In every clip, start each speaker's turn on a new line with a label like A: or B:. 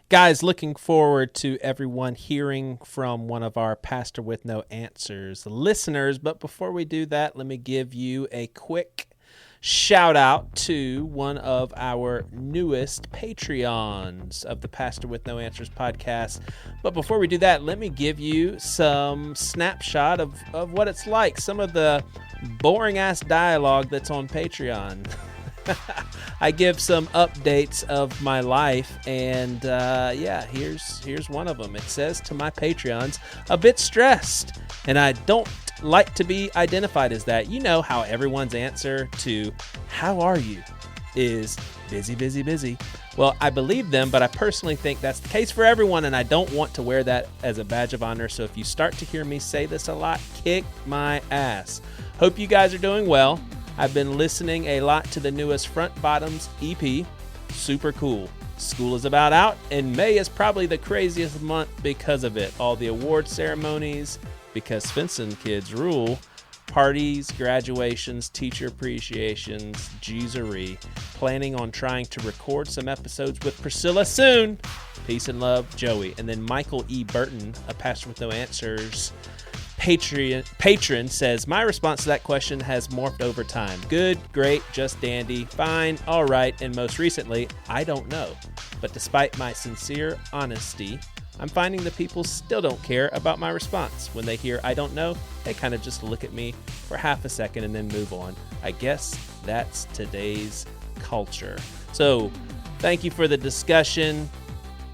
A: Guys, looking forward to everyone hearing from one of our Pastor with No Answers listeners. But before we do that, let me give you a quick shout out to one of our newest Patreons of the Pastor with No Answers podcast. But before we do that, let me give you some snapshot of what it's like, some of the boring ass dialogue that's on Patreon. I give some updates of my life, and here's one of them. It says to my Patreons, a bit stressed, and I don't like to be identified as that. You know how everyone's answer to how are you is busy, busy, busy. Well, I believe them, but I personally think that's the case for everyone, and I don't want to wear that as a badge of honor. So if you start to hear me say this a lot, kick my ass. Hope you guys are doing well. I've been listening a lot to the newest Front Bottoms EP. Super cool. School is about out, and May is probably the craziest month because of it. All the award ceremonies, because Svensson kids rule, parties, graduations, teacher appreciations, geezery. Planning on trying to record some episodes with Priscilla soon. Peace and love, Joey. And then Michael E. Burton, a Pastor with No Answers patron, says, my response to that question has morphed over time. Good, great, just dandy, fine, all right, and most recently, I don't know. But despite my sincere honesty, I'm finding that people still don't care about my response. When they hear I don't know, they kind of just look at me for half a second and then move on. I guess that's today's culture. So thank you for the discussion,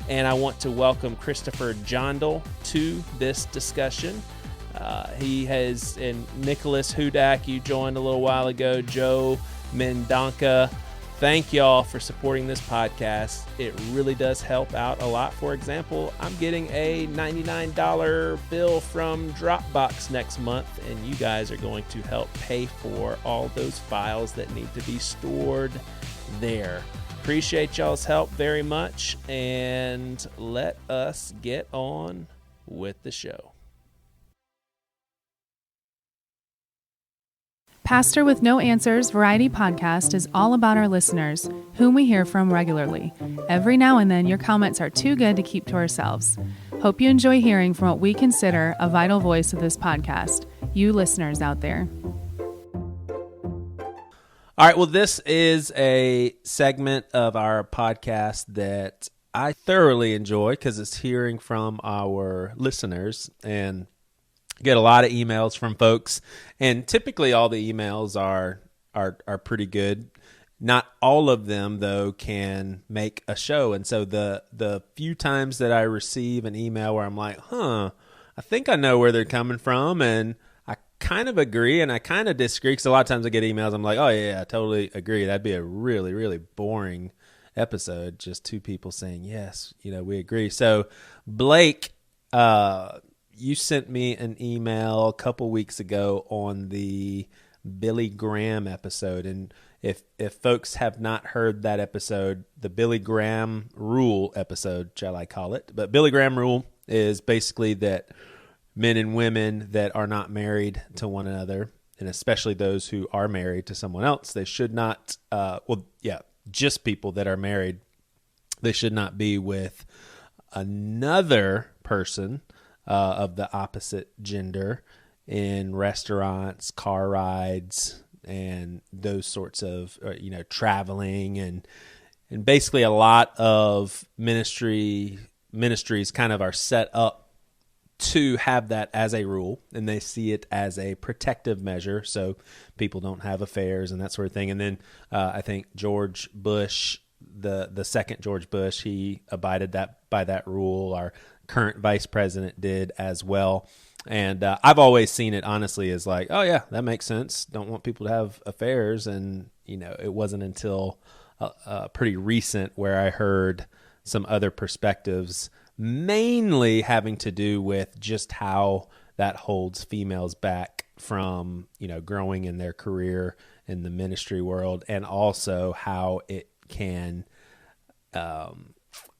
A: and I want to welcome Christopher Jondal to this discussion. He has, and Nicholas Hudak, you joined a little while ago, Joe Mendonca. Thank y'all for supporting this podcast. It really does help out a lot. For example, I'm getting a $99 bill from Dropbox next month, and you guys are going to help pay for all those files that need to be stored there. Appreciate y'all's help very much, and let us get on with the show.
B: Pastor with No Answers Variety Podcast is all about our listeners, whom we hear from regularly. Every now and then, your comments are too good to keep to ourselves. Hope you enjoy hearing from what we consider a vital voice of this podcast, you listeners out there.
A: All right, well, this is a segment of our podcast that I thoroughly enjoy because it's hearing from our listeners, and get a lot of emails from folks, and typically all the emails are pretty good. Not all of them, though, can make a show. And so the few times that I receive an email where I'm like, I think I know where they're coming from, and I kind of agree and I kind of disagree, because a lot of times I get emails, I'm like, oh yeah, I totally agree. That'd be a really, really boring episode, just two people saying, yes, we agree. So Blake, you sent me an email a couple weeks ago on the Billy Graham episode. And if folks have not heard that episode, the Billy Graham rule episode, shall I call it? But Billy Graham rule is basically that men and women that are not married to one another, and especially those who are married to someone else, they should not, just people that are married, they should not be with another person of the opposite gender in restaurants, car rides, and those sorts of, traveling, and basically a lot of ministries kind of are set up to have that as a rule, and they see it as a protective measure so people don't have affairs and that sort of thing. And then I think George Bush, the second George Bush, he abided by that rule. Our current vice president did as well. And I've always seen it, honestly, as like, oh yeah, that makes sense. Don't want people to have affairs. And, it wasn't until pretty recent where I heard some other perspectives, mainly having to do with just how that holds females back from, growing in their career in the ministry world, and also how it can,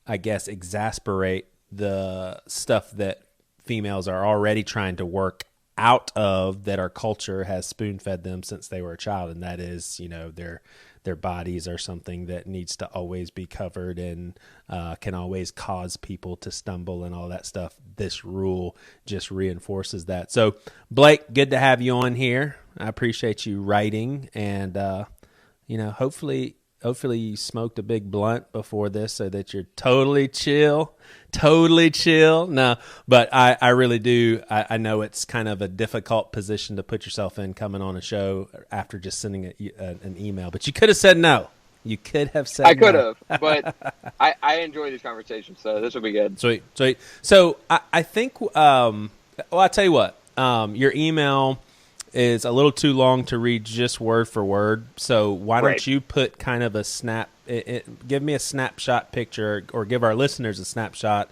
A: exasperate the stuff that females are already trying to work out of, that our culture has spoon-fed them since they were a child, and that is, their bodies are something that needs to always be covered and can always cause people to stumble and all that stuff. This rule just reinforces that. So, Blake, good to have you on here. I appreciate you writing, and hopefully you smoked a big blunt before this so that you're totally chill. No, but I really do. I know it's kind of a difficult position to put yourself in coming on a show after just sending an email, but you could have said no. You could have said
C: I could
A: no.
C: have, but I enjoy these conversations, so this will be good.
A: Sweet. So I think, I'll tell you what, your email is a little too long to read just word for word. So why don't you put kind of a give me a snapshot picture, or give our listeners a snapshot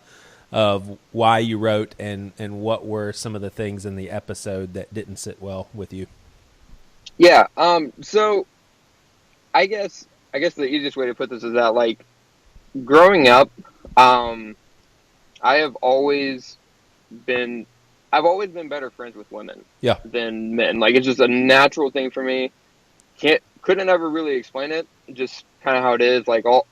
A: of why you wrote and what were some of the things in the episode that didn't sit well with you.
C: Yeah. So I guess the easiest way to put this is that, like, growing up, I've always been better friends with women than men. Like, it's just a natural thing for me. Couldn't ever really explain it. Just kind of how it is. Like, all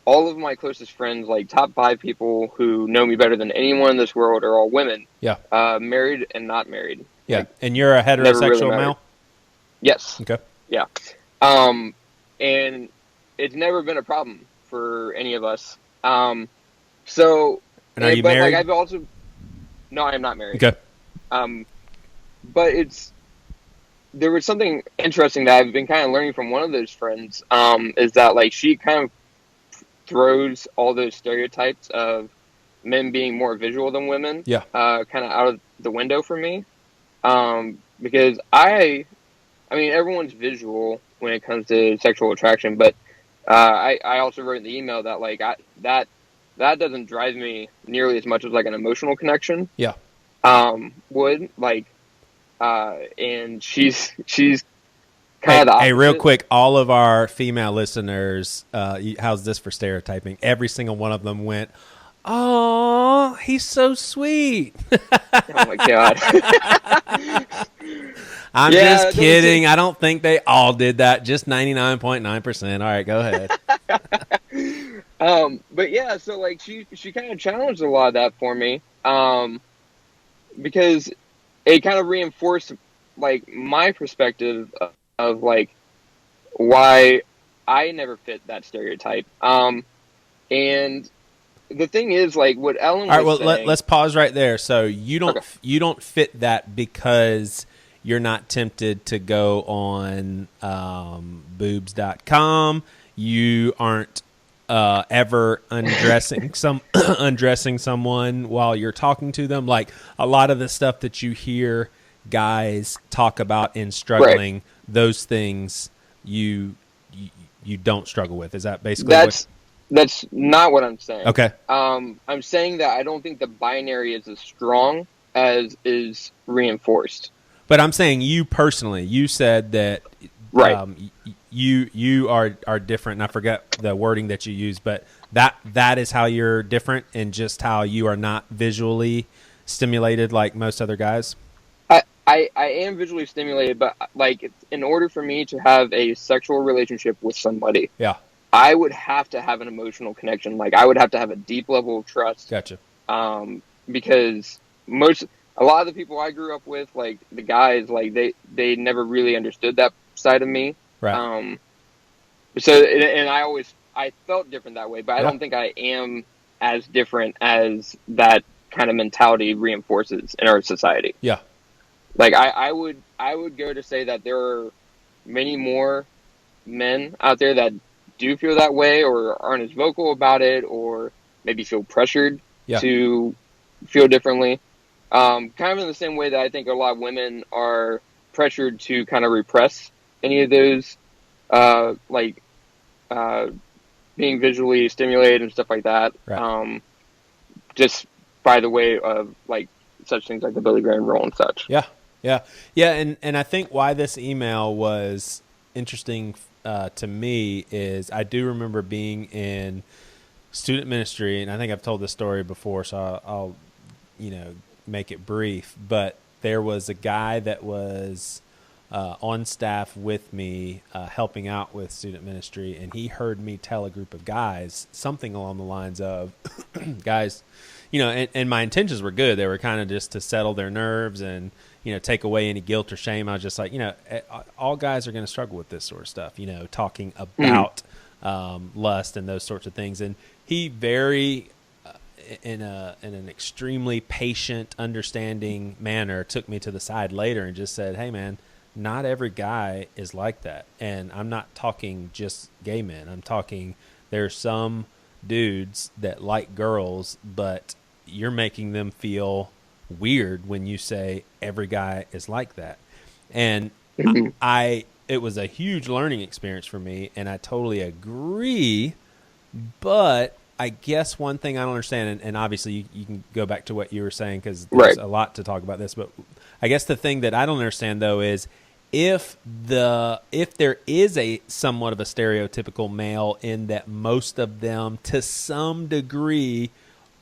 C: of my closest friends, like top 5 people who know me better than anyone in this world, are all women.
A: Yeah.
C: Married and not married.
A: Yeah.
C: Like,
A: and you're a heterosexual
C: really
A: male?
C: Yes.
A: Okay.
C: Yeah. And it's never been a problem for any of us. So.
A: And are you married?
C: Like, no, I am not married.
A: Okay.
C: But there was something interesting that I've been kind of learning from one of those friends, is that, like, she kind of throws all those stereotypes of men being more visual than women, kind of out of the window for me. Because I mean, everyone's visual when it comes to sexual attraction, but I also wrote in the email that, like, that doesn't drive me nearly as much as, like, an emotional connection.
A: Yeah.
C: Would, like, and she's kind of the opposite.
A: Hey, real quick, all of our female listeners, how's this for stereotyping? Every single one of them went, "Oh, he's so sweet."
C: Oh my God.
A: I'm just kidding. I don't think they all did that. Just 99.9%. All right, go ahead.
C: But yeah, so, like, she kind of challenged a lot of that for me, because it kind of reinforced, like, my perspective of like, why I never fit that stereotype. And the thing is, like, what Ellen was saying.
A: Let's pause right there. So you don't fit that because you're not tempted to go on boobs.com. You aren't ever undressing someone while you're talking to them. Like, a lot of the stuff that you hear guys talk about in struggling, those things you don't struggle with. Is that basically
C: that's not what I'm saying.
A: Okay.
C: I'm saying that I don't think the binary is as strong as is reinforced.
A: But I'm saying you personally, you said that you are different, and I forget the wording that you used, but that is how you're different, and just how you are not visually stimulated like most other guys.
C: I am visually stimulated, but, like, in order for me to have a sexual relationship with somebody, I would have to have an emotional connection. Like, I would have to have a deep level of trust.
A: Gotcha.
C: Because a lot of the people I grew up with, like, the guys, like, they never really understood that side of me.
A: Right.
C: So, and I felt different that way, but I don't think I am as different as that kind of mentality reinforces in our society.
A: Yeah.
C: Like, I would go to say that there are many more men out there that do feel that way, or aren't as vocal about it, or maybe feel pressured to feel differently. Kind of in the same way that I think a lot of women are pressured to kind of repress any of those, being visually stimulated and stuff like that. Right. Just by the way of, like, such things like the Billy Graham rule and such.
A: Yeah. And I think why this email was interesting to me is I do remember being in student ministry, and I think I've told this story before, so I'll make it brief. But there was a guy that was on staff with me, helping out with student ministry, and he heard me tell a group of guys something along the lines of, guys, and my intentions were good. They were kind of just to settle their nerves and, take away any guilt or shame. I was just like, all guys are going to struggle with this sort of stuff, talking about lust and those sorts of things. And he very, in an extremely patient, understanding manner, took me to the side later and just said, hey, man, not every guy is like that. And I'm not talking just gay men. I'm talking there's some dudes that like girls, but you're making them feel weird when you say every guy is like that. And it was a huge learning experience for me, and I totally agree. But I guess one thing I don't understand, and obviously you can go back to what you were saying because there's a lot to talk about this, but I guess the thing that I don't understand though is if there is a somewhat of a stereotypical male in that most of them to some degree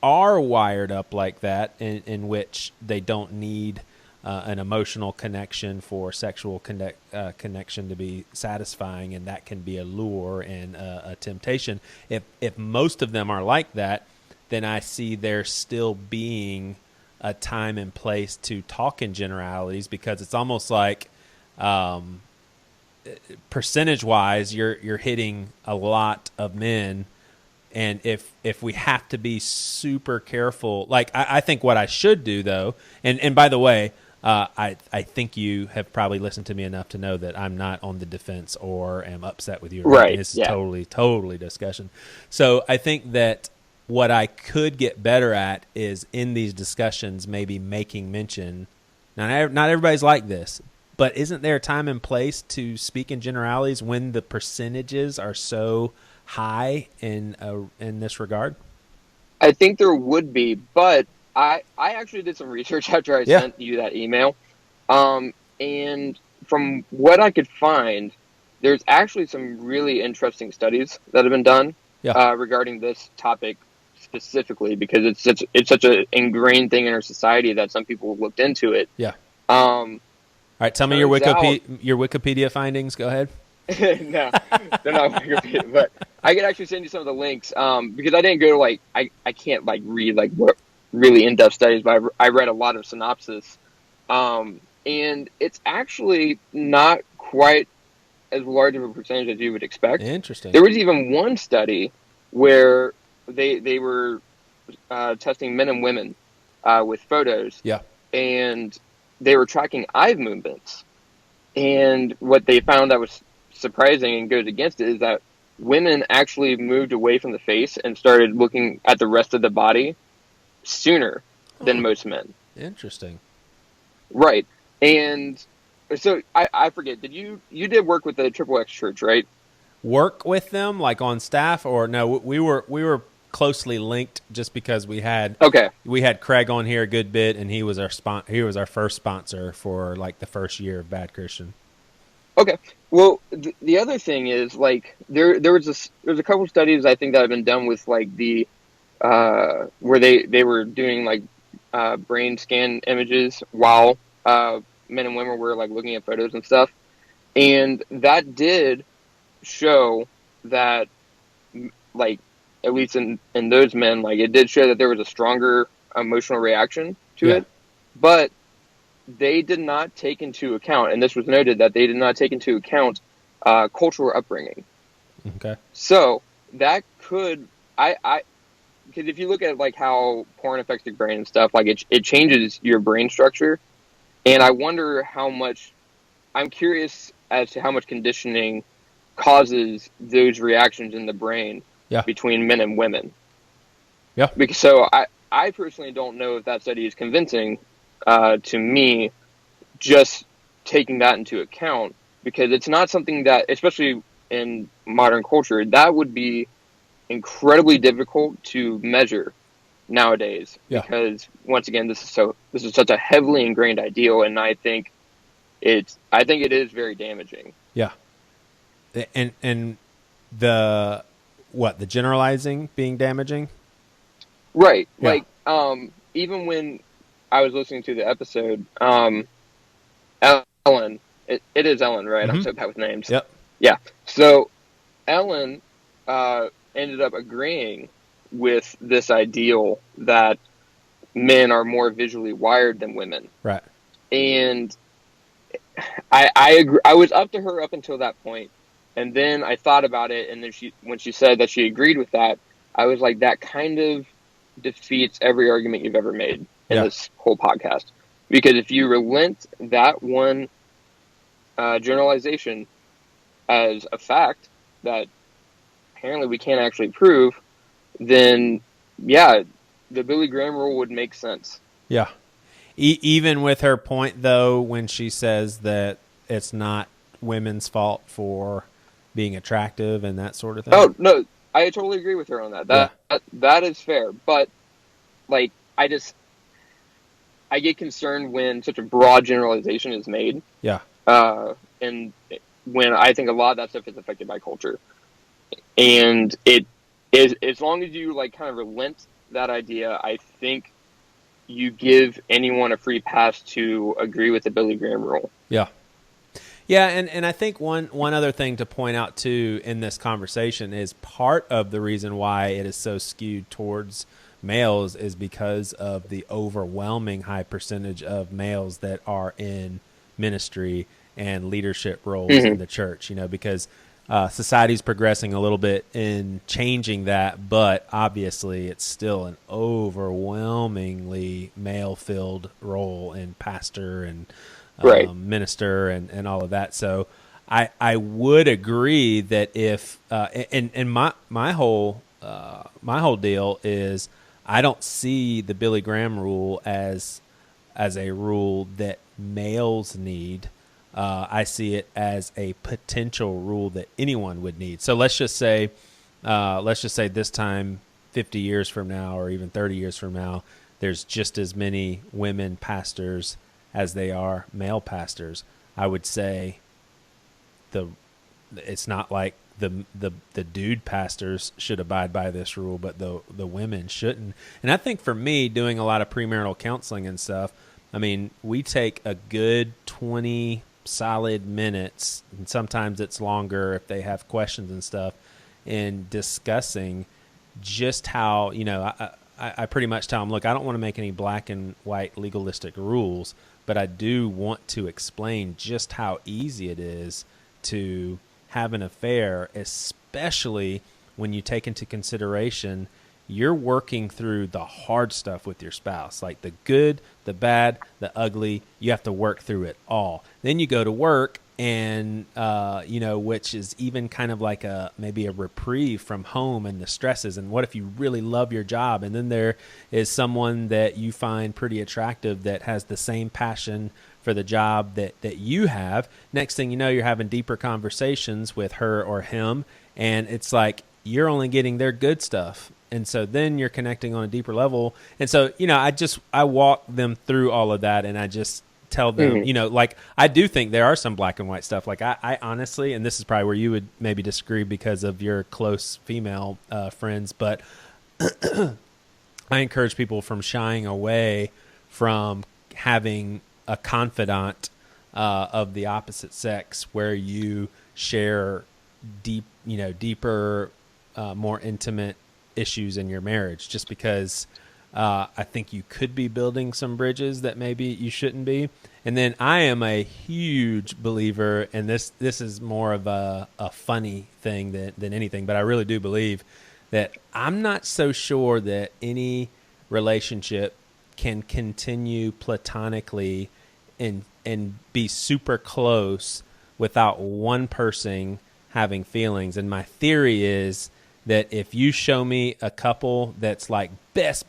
A: are wired up like that, in which they don't need an emotional connection for sexual connection to be satisfying, and that can be a lure and a temptation. If most of them are like that, then I see there still being a time and place to talk in generalities, because it's almost like percentage wise you're hitting a lot of men. And if we have to be super careful, like I think what I should do though, and by the way, I think you have probably listened to me enough to know that I'm not on the defense or am upset with you.
C: Right.
A: This is totally discussion. So I think that what I could get better at is in these discussions maybe making mention. Now, not everybody's like this, but isn't there a time and place to speak in generalities when the percentages are so high in this regard?
C: I think there would be, but I actually did some research after I sent you that email. And from what I could find, there's actually some really interesting studies that have been done regarding this topic specifically, because it's such an ingrained thing in our society that some people looked into it.
A: Yeah. All right, tell me your Wikipedia findings. Go ahead.
C: No, they're not Wikipedia, but I could actually send you some of the links because I didn't go to I can't read what really in-depth studies, but I read a lot of synopsis, and it's actually not quite as large of a percentage as you would expect.
A: Interesting.
C: There was even one study where they were testing men and women with photos.
A: Yeah.
C: And they were tracking eye movements. And what they found that was surprising and goes against it is that women actually moved away from the face and started looking at the rest of the body sooner than most men.
A: Interesting.
C: Right. And so I forget, you did work with the Triple X Church, right?
A: Work with them like on staff, or no, we were closely linked just because we had Craig on here a good bit, and he was our first sponsor for the first year of Bad Christian.
C: Okay. Well, the other thing is there's a couple studies I think that have been done with the where they were doing brain scan images while men and women were looking at photos and stuff, and that did show that at least in those men, it did show that there was a stronger emotional reaction to it, but they did not take into account, and this was noted, that they did not take into account cultural upbringing.
A: Okay.
C: So that could, because if you look at how porn affects the brain and stuff, it changes your brain structure, and I wonder how much. I'm curious as to how much conditioning causes those reactions in the brain between men and women.
A: Yeah.
C: Because I personally don't know if that study is convincing to me, just taking that into account, because it's not something that, especially in modern culture, that would be incredibly difficult to measure nowadays. Yeah. Because once again, this is such a heavily ingrained ideal, and I think it is very damaging.
A: Yeah. And the generalizing being damaging?
C: Right. Yeah. Even when I was listening to the episode, Ellen It is Ellen, right? I'm
A: Mm-hmm.
C: so bad with names.
A: Yep.
C: Yeah. So Ellen ended up agreeing with this ideal that men are more visually wired than women.
A: Right.
C: And I agree. I was up to her up until that point, and then I thought about it, and then when she said that she agreed with that, I was like, that kind of defeats every argument you've ever made in this whole podcast. Because if you relent that one generalization as a fact that apparently we can't actually prove, then yeah, the Billy Graham rule would make sense.
A: Yeah. Even with her point, though, when she says that it's not women's fault for being attractive and that sort of thing.
C: Oh, no, I totally agree with her on that. That is fair. But, like, I get concerned when such a broad generalization is made.
A: Yeah.
C: And when I think a lot of that stuff is affected by culture. And it is, as long as you, like, kind of relent that idea, I think you give anyone a free pass to agree with the Billy Graham rule.
A: Yeah. Yeah, and I think one other thing to point out, too, in this conversation is part of the reason why it is so skewed towards males is because of the overwhelming high percentage of males that are in ministry and leadership roles in the church, because society's progressing a little bit in changing that, but obviously it's still an overwhelmingly male-filled role in pastor and minister and all of that. So I would agree that if and my whole deal is I don't see the Billy Graham rule as a rule that males need. I see it as a potential rule that anyone would need. So let's just say this time 50 years from now or even 30 years from now, there's just as many women pastors as they are male pastors. I would say it's not like the dude pastors should abide by this rule, but the women shouldn't. And I think for me, doing a lot of premarital counseling and stuff, I mean, we take a good 20 solid minutes, and sometimes it's longer if they have questions and stuff, in discussing just how, I pretty much tell them, look, I don't want to make any black and white legalistic rules, but I do want to explain just how easy it is to have an affair, especially when you take into consideration you're working through the hard stuff with your spouse, like the good, the bad, the ugly. You have to work through it all. Then you go to work and, which is even kind of like maybe a reprieve from home and the stresses. And what if you really love your job? And then there is someone that you find pretty attractive that has the same passion for the job that you have. Next thing you know, you're having deeper conversations with her or him. And it's like, you're only getting their good stuff. And so then you're connecting on a deeper level. And so, I walk them through all of that, and I just tell them, I do think there are some black and white stuff. Like I honestly, and this is probably where you would maybe disagree because of your close female friends, but I encourage people from shying away from having a confidant of the opposite sex where you share deeper, more intimate issues in your marriage, just because I think you could be building some bridges that maybe you shouldn't be. And then I am a huge believer, and this is more of a funny thing than anything, but I really do believe that I'm not so sure that any relationship can continue platonically and be super close without one person having feelings. And my theory is that if you show me a couple that's like best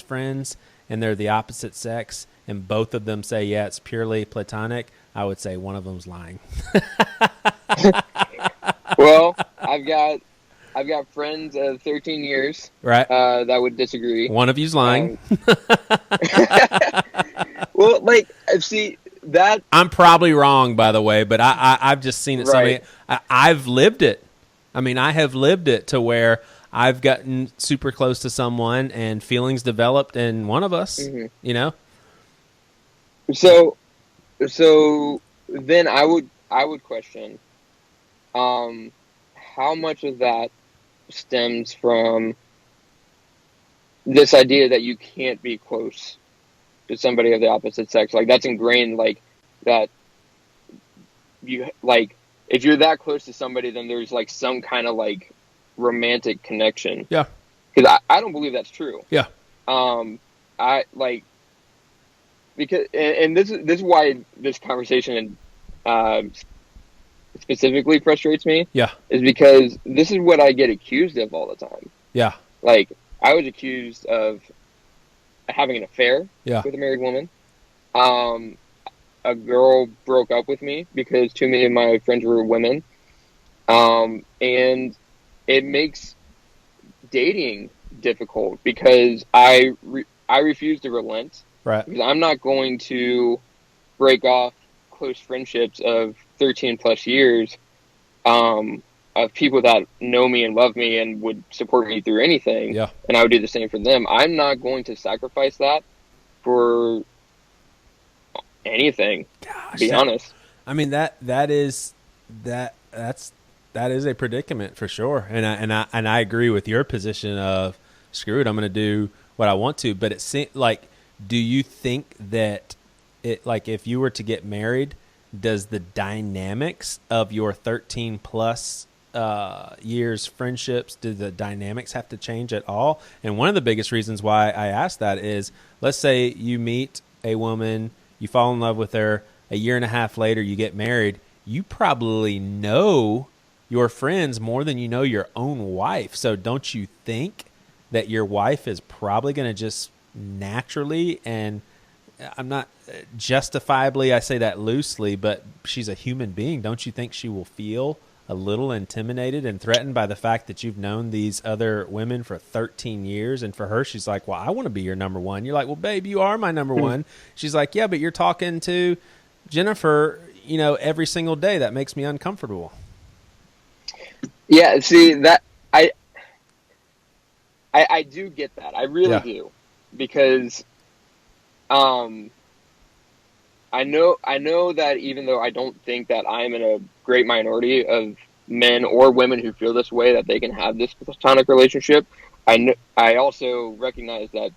A: friends and they're the opposite sex and both of them say, yeah, it's purely platonic, I would say one of them's lying.
C: Well, I've got friends of 13 years,
A: right?
C: That would disagree.
A: One of you's lying.
C: Well, see that
A: I'm probably wrong, by the way, but I've just seen it.
C: Right.
A: I've lived it. I mean, I have lived it to where I've gotten super close to someone and feelings developed in one of us,
C: So then I would question how much of that stems from this idea that you can't be close to somebody of the opposite sex. Like, that's ingrained, like, that you, like, if you're that close to somebody, then there's, like, some kind of, like, romantic connection.
A: Yeah.
C: Because I don't believe that's true.
A: Yeah.
C: I, like, because, and this is why this conversation specifically frustrates me.
A: Yeah.
C: Is because this is what I get accused of all the time.
A: Yeah.
C: Like, I was accused of having an affair with a married woman. A girl broke up with me because too many of my friends were women. And it makes dating difficult because I refuse to relent.
A: Right.
C: Because I'm not going to break off close friendships of 13 plus years of people that know me and love me and would support me through anything.
A: Yeah.
C: And I would do the same for them. I'm not going to sacrifice that for anything.
A: Gosh,
C: to be honest.
A: I mean, that's a predicament for sure. And I agree with your position of screw it, I'm going to do what I want to. But it seems like, do you think that it, like, if you were to get married, does the dynamics of your 13 plus years friendships, do the dynamics have to change at all? And one of the biggest reasons why I asked that is, let's say you meet a woman, you fall in love with her, a year and a half later you get married, you probably know your friends more than you know your own wife. So don't you think that your wife is probably going to just naturally, and I'm not justifiably, I say that loosely, but she's a human being. Don't you think she will feel a little intimidated and threatened by the fact that you've known these other women for 13 years? And for her, she's like, well, I want to be your number one. You're like, well, babe, you are my number one. She's like, yeah, but you're talking to Jennifer, every single day. That makes me uncomfortable.
C: Yeah, see, that I do get that. I really do. Because I know that even though I don't think that I'm in a great minority of men or women who feel this way, that they can have this platonic relationship, I also recognize that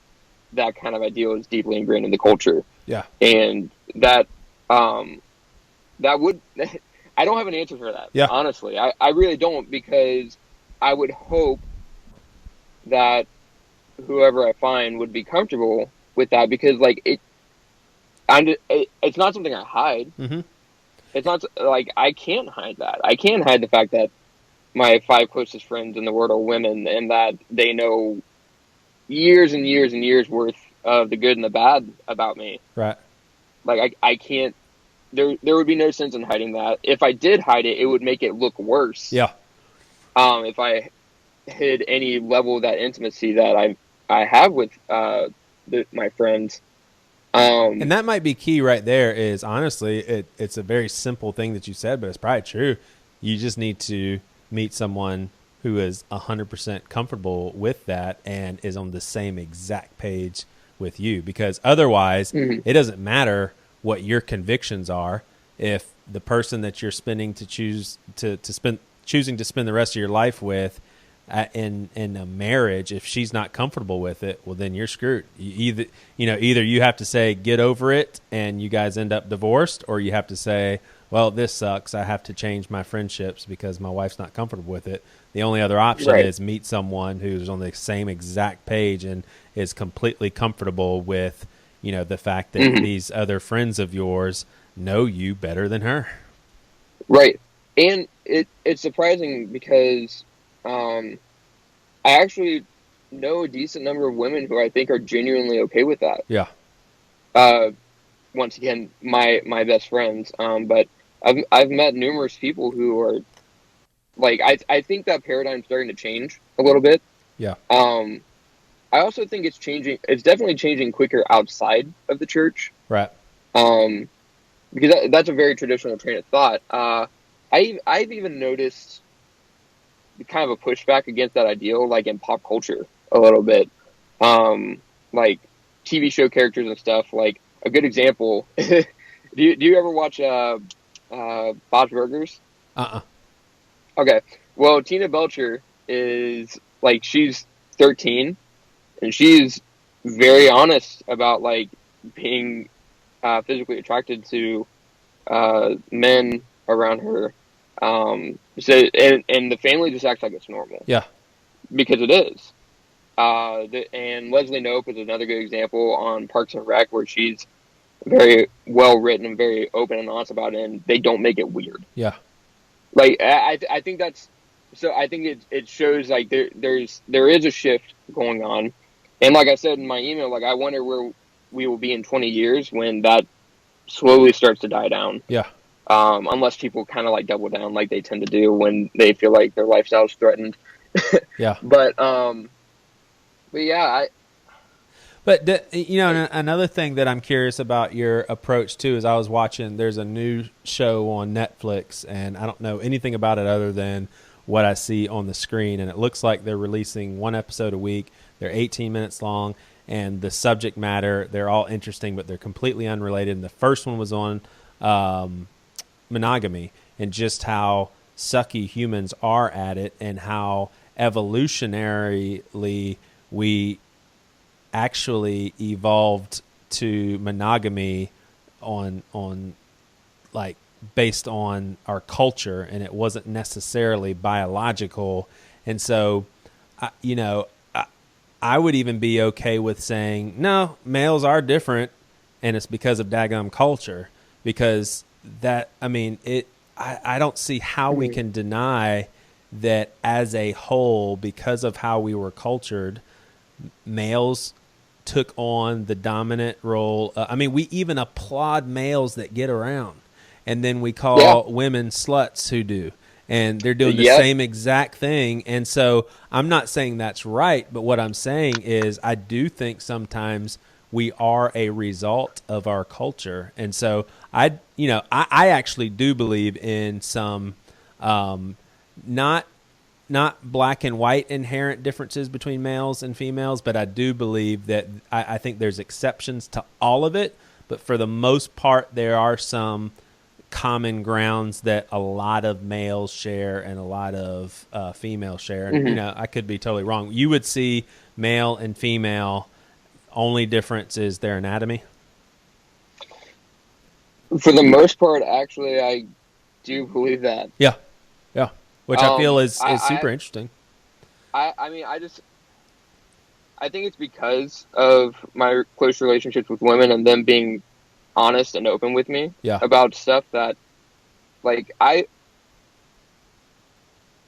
C: that kind of ideal is deeply ingrained in the culture.
A: Yeah.
C: And that that would I don't have an answer for that.
A: Yeah.
C: Honestly. I really don't, because I would hope that whoever I find would be comfortable with that, because it's not something I hide.
A: Mm-hmm.
C: It's not like I can't hide that. I can't hide the fact that my 5 closest friends in the world are women, and that they know years and years and years worth of the good and the bad about me.
A: Right.
C: Like I can't. There would be no sense in hiding that. If I did hide it, it would make it look worse.
A: Yeah.
C: If I hid any level of that intimacy that I have with my friends.
A: And that might be key right there. Is honestly, it's a very simple thing that you said, but it's probably true. You just need to meet someone who is 100% comfortable with that and is on the same exact page with you, because otherwise it doesn't matter what your convictions are if the person that you're choosing to spend the rest of your life with in a marriage, if she's not comfortable with it, well, then you're screwed. Either you have to say, get over it, and you guys end up divorced, or you have to say, well, this sucks. I have to change my friendships because my wife's not comfortable with it. The only other option is meet someone who's on the same exact page and is completely comfortable with, the fact that these other friends of yours know you better than her.
C: Right. And it's surprising because I actually know a decent number of women who I think are genuinely okay with that.
A: Yeah.
C: Once again, my best friends. But I've met numerous people who are like, I think that paradigm's starting to change a little bit.
A: Yeah.
C: I also think it's changing. It's definitely changing quicker outside of the church.
A: Right.
C: Because that's a very traditional train of thought. I've even noticed kind of a pushback against that ideal, like in pop culture a little bit. Like TV show characters and stuff. Like a good example. Do you ever watch Bob's Burgers?
A: Uh-uh.
C: Okay. Well, Tina Belcher is like she's 13, and she's very honest about like being physically attracted to men around her. So and the family just acts like it's normal
A: Yeah.
C: because it is. And Leslie Knope is another good example on Parks and Rec where she's very well written and very open and honest about it, and they don't make it weird.
A: Yeah.
C: Like I think that's so. I think it shows like there is a shift going on, and like I said in my email, like I wonder where we will be in 20 years when that slowly starts to die down.
A: Yeah.
C: Unless people kind of like double down like they tend to do when they feel like their lifestyle is threatened.
A: Yeah.
C: But yeah,
A: But another thing that I'm curious about your approach too is I was watching. There's a new show on Netflix, and I don't know anything about it other than what I see on the screen. And it looks like they're releasing one episode a week. They're 18 minutes long, and the subject matter, they're all interesting, but they're completely unrelated. And the first one was on monogamy and just how sucky humans are at it, and how evolutionarily we actually evolved to monogamy on like based on our culture, and it wasn't necessarily biological. And so I would even be okay with saying no, males are different, and it's because of daggum culture, because that I don't see how we can deny that as a whole, because of how we were cultured, males took on the dominant role. We even applaud males that get around, and then we call women sluts who do, and they're doing the same exact thing. And so I'm not saying that's right, but what I'm saying is I do think sometimes we are a result of our culture. And so I actually do believe in some not black and white inherent differences between males and females, but I do believe that I think there's exceptions to all of it. But for the most part, there are some common grounds that a lot of males share and a lot of females share. And, I could be totally wrong. You would see male and female, only difference is their anatomy?
C: for the most part, actually, I do believe that.
A: Yeah. Yeah. Which I feel is super interesting.
C: I think it's because of my close relationships with women and them being honest and open with me about stuff that, like, it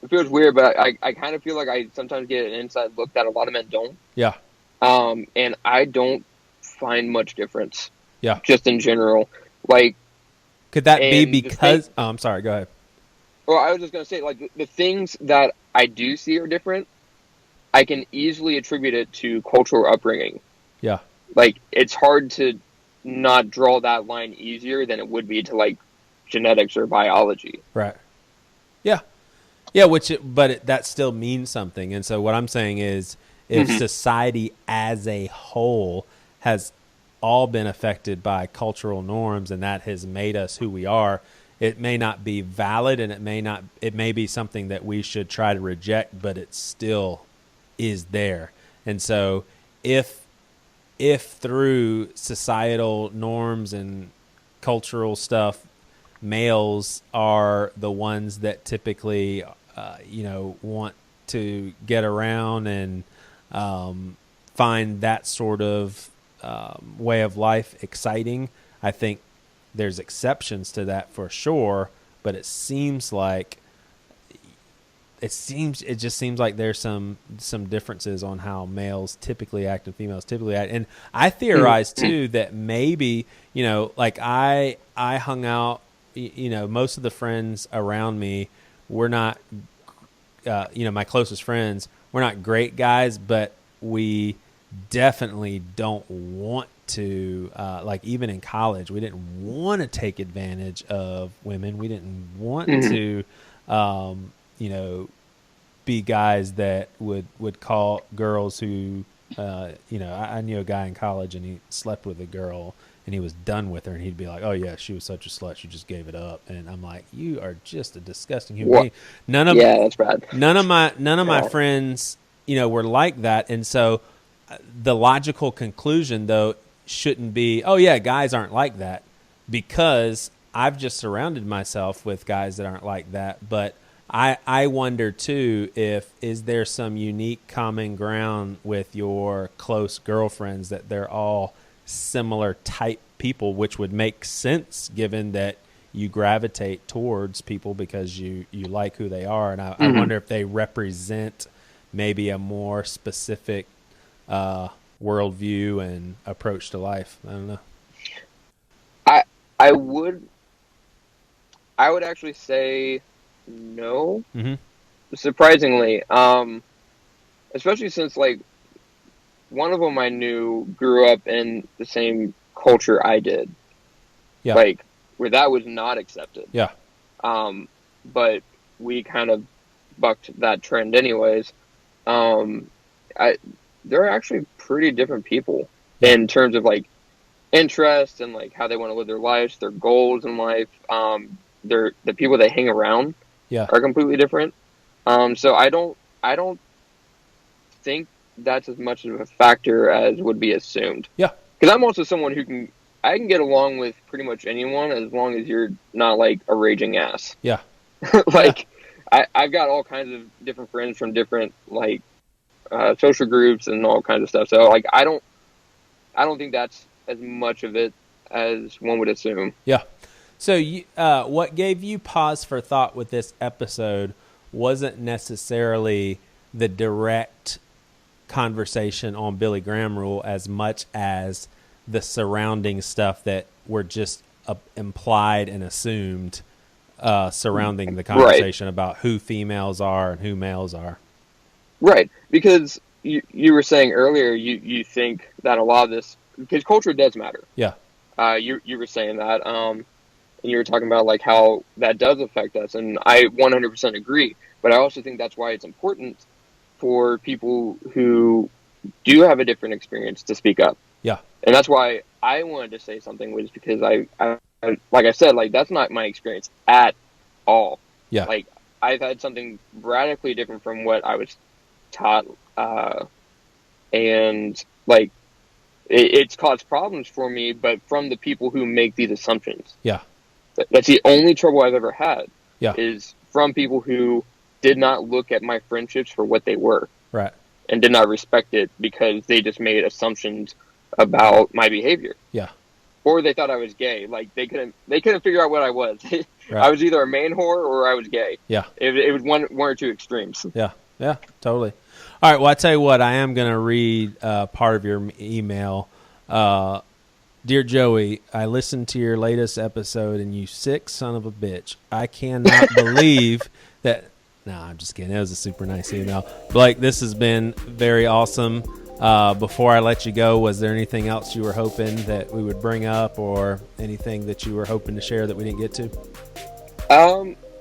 C: feels weird, but I kind of feel like I sometimes get an inside look that a lot of men don't.
A: Yeah.
C: And I don't find much difference.
A: Yeah.
C: Just in general. Like,
A: could that be because... I'm sorry, go ahead.
C: Well, I was just going to say, like, the things that I do see are different, I can easily attribute it to cultural upbringing. Yeah. Like, it's hard to not draw that line easier than it would be to, like, genetics or biology.
A: Right. Yeah. Yeah, that still means something. And so what I'm saying is, if society as a whole has all been affected by cultural norms and that has made us who we are, it may not be valid, and it may be something that we should try to reject, but it still is there. And so if through societal norms and cultural stuff, males are the ones that typically want to get around and find that sort of way of life exciting, I think there's exceptions to that for sure, but it just seems like there's some differences on how males typically act and females typically act. And I theorize too that maybe, like I hung out, most of the friends around me were not, my closest friends, we're not great guys, but we definitely don't want to, like even in college, we didn't want to take advantage of women. We didn't want to, be guys that would call girls who I knew a guy in college and he slept with a girl and he was done with her and he'd be like, oh yeah, she was such a slut, she just gave it up. And I'm like, you are just a disgusting human being.
C: Yeah, that's bad.
A: None of my friends, were like that. And so the logical conclusion though shouldn't be, oh yeah, guys aren't like that, because I've just surrounded myself with guys that aren't like that. But I wonder too, is there some unique common ground with your close girlfriends that they're all similar type people, which would make sense given that you gravitate towards people because you like who they are. And I wonder if they represent maybe a more specific worldview and approach to life. I don't know.
C: I would actually say no. Surprisingly, especially since like one of them I knew grew up in the same culture I did.
A: Yeah.
C: Like where that was not accepted.
A: Yeah.
C: But we kind of bucked that trend anyways. They're actually pretty different people in terms of like interest and like how they want to live their lives, their goals in life. The people they hang around are completely different. So I don't think that's as much of a factor as would be assumed.
A: Yeah.
C: Because I'm also someone who I can get along with pretty much anyone as long as you're not like a raging ass.
A: Yeah.
C: I've got all kinds of different friends from different like social groups and all kinds of stuff. So like I don't think that's as much of it as one would assume.
A: Yeah. So what gave you pause for thought with this episode wasn't necessarily the direct conversation on Billy Graham rule as much as the surrounding stuff that were just implied and assumed surrounding the conversation about who females are and who males are. Right.
C: Because you were saying earlier, you think that a lot of this, because culture does matter.
A: Yeah.
C: You were saying that, and you were talking about like how that does affect us, and I 100% agree. But I also think that's why it's important for people who do have a different experience to speak up.
A: Yeah.
C: And that's why I wanted to say something, was because I like I said, like that's not my experience at all.
A: Yeah.
C: Like I've had something radically different from what I was taught, and like it's caused problems for me, but from the people who make these assumptions.
A: Yeah.
C: That's the only trouble I've ever had.
A: Yeah.
C: Is from people who did not look at my friendships for what they were.
A: Right.
C: And did not respect it because they just made assumptions about my behavior.
A: Yeah.
C: Or they thought I was gay. Like they couldn't figure out what I was. Right. I was either a main whore or I was gay.
A: Yeah.
C: It was one or two extremes.
A: Yeah. Yeah, totally. All right. Well, I tell you what, I am going to read part of your email. Dear Joey, I listened to your latest episode and you sick son of a bitch. I cannot believe that. No, I'm just kidding. It was a super nice email. Blake, this has been very awesome. Before I let you go, was there anything else you were hoping that we would bring up, or anything that you were hoping to share that we didn't get to?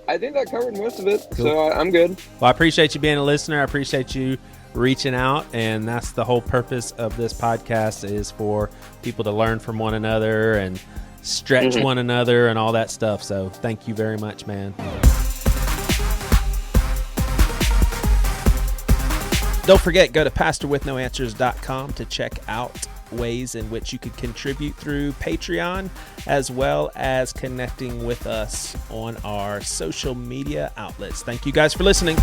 C: I think that covered most of it,
A: cool.
C: So I'm good.
A: Well, I appreciate you being a listener. I appreciate you reaching out, and that's the whole purpose of this podcast, is for people to learn from one another and stretch one another and all that stuff. So thank you very much, man. Don't forget, go to pastorwithnoanswers.com to check out ways in which you could contribute through Patreon, as well as connecting with us on our social media outlets. Thank you guys for listening.